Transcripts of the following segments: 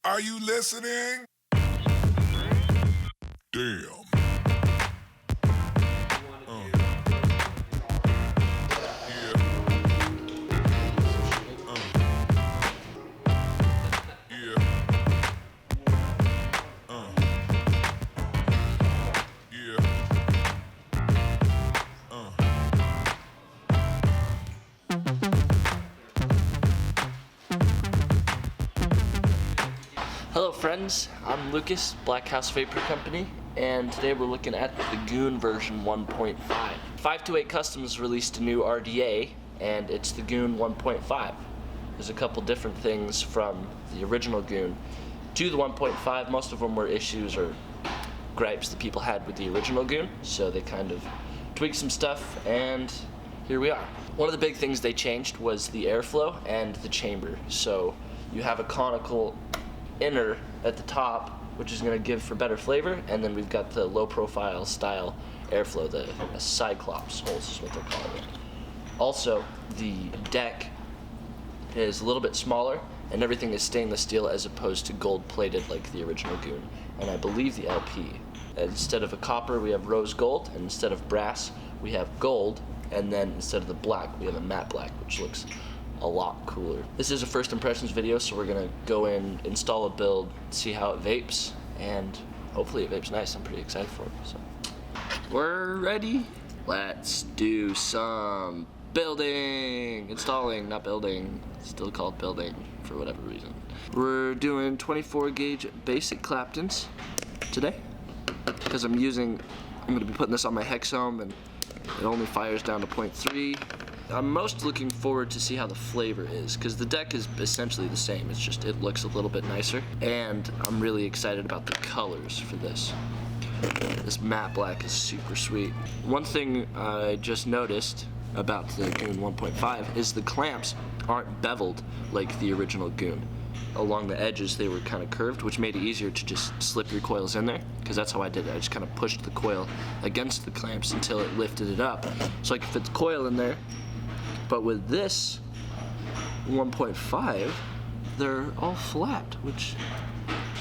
Are you listening? Damn. Hello friends, I'm Lucas, Blackhouse Vapor Company, and today we're looking at the GOON version 1.5. 528 Customs released a new RDA, and it's the GOON 1.5. There's a couple different things from the original GOON to the 1.5. Most of them were issues or gripes that people had with the original GOON, so they kind of tweaked some stuff, and here we are. One of the big things they changed was the airflow and the chamber. So you have a conical inner at the top, which is going to give for better flavor, and then we've got the low profile style airflow, the cyclops holes is what they're calling it. Also, the deck is a little bit smaller, and everything is stainless steel as opposed to gold plated like the original GOON, and I believe the LP. Instead of a copper we have rose gold, and instead of brass we have gold, and then instead of the black we have a matte black, which looks a lot cooler. This is a first impressions video, so we're gonna go in, install a build, see how it vapes, and hopefully it vapes nice. I'm pretty excited for it. So we're ready. Let's do some building. Installing, not building. It's still called building for whatever reason. We're doing 24 gauge basic Claptons today because I'm gonna be putting this on my hexome, and it only fires down to 0.3. I'm most looking forward to see how the flavor is, because the deck is essentially the same, it's just it looks a little bit nicer, and I'm really excited about the colors for this. This matte black is super sweet. One thing I just noticed about the GOON 1.5 is the clamps aren't beveled like the original GOON. Along the edges they were kind of curved, which made it easier to just slip your coils in there, because that's how I did it. I just kind of pushed the coil against the clamps until it lifted it up, so I could fit the coil in there. But with this 1.5, they're all flat, which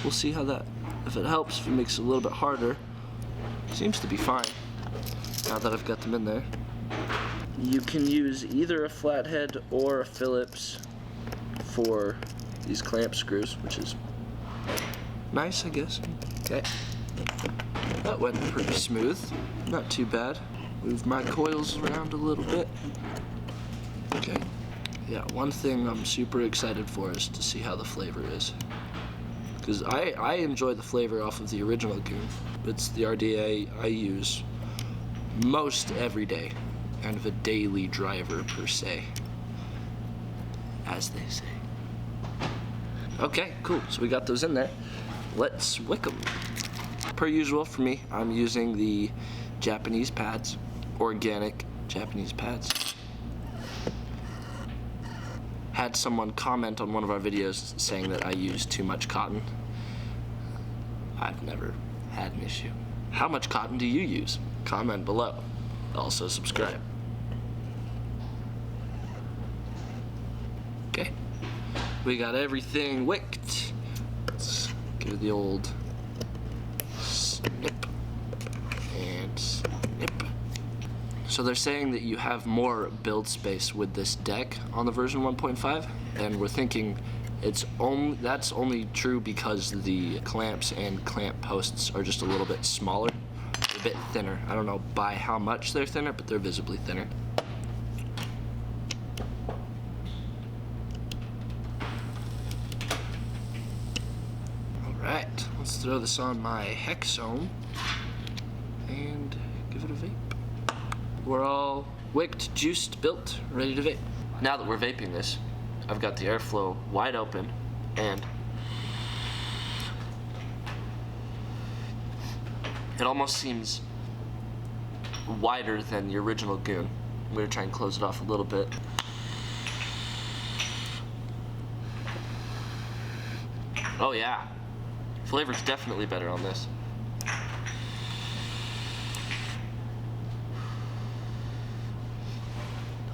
we'll see how that, if it helps, if it makes it a little bit harder. Seems to be fine, now that I've got them in there. You can use either a flathead or a Phillips for these clamp screws, which is nice, I guess. Okay, that went pretty smooth, not too bad. Move my coils around a little bit. Okay, yeah, one thing I'm super excited for is to see how the flavor is. Because I enjoy the flavor off of the original GOON. It's the RDA I use most every day. Kind of a daily driver per se, as they say. Okay, cool, so we got those in there. Let's wick them. Per usual for me, I'm using the Japanese pads, organic Japanese pads. Had someone comment on one of our videos saying that I use too much cotton. I've never had an issue. How much cotton do you use? Comment below. Also subscribe. Okay, we got everything wicked. Let's give it the old snip and snip. So they're saying that you have more build space with this deck on the version 1.5, and we're thinking that's only true because the clamps and clamp posts are just a little bit smaller, a bit thinner. I don't know by how much they're thinner, but they're visibly thinner. Alright, let's throw this on my hexome and give it a vape. We're all wicked, juiced, built, ready to vape. Now that we're vaping this, I've got the airflow wide open, and it almost seems wider than the original GOON. I'm gonna try and close it off a little bit. Oh yeah, flavor's definitely better on this.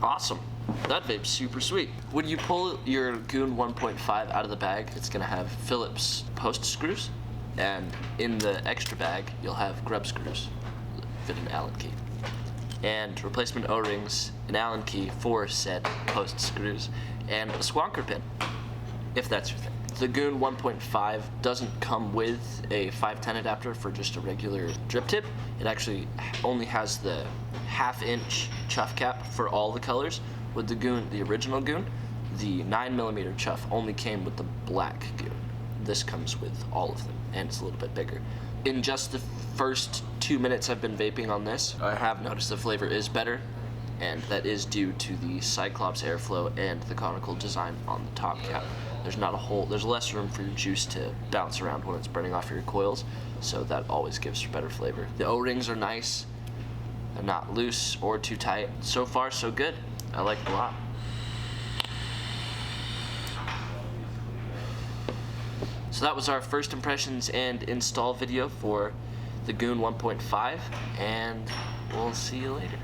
Awesome. That vape's super sweet. When you pull your GOON 1.5 out of the bag, it's gonna have Phillips post screws, and in the extra bag, you'll have grub screws that fit an Allen key. And replacement O-rings, an Allen key for said post screws, and a squonker pin, if that's your thing. The GOON 1.5 doesn't come with a 510 adapter for just a regular drip tip. It actually only has the 1/2-inch chuff cap for all the colors. With the GOON, the original GOON, the 9mm chuff only came with the black GOON. This comes with all of them, and it's a little bit bigger. In just the first 2 minutes I've been vaping on this, I have noticed the flavor is better, and that is due to the Cyclops airflow and the conical design on the top cap. There's less room for your juice to bounce around when it's burning off your coils, so that always gives better flavor. The O-rings are nice, they're not loose or too tight. So far, so good. I like it a lot. So that was our first impressions and install video for the GOON 1.5, and we'll see you later.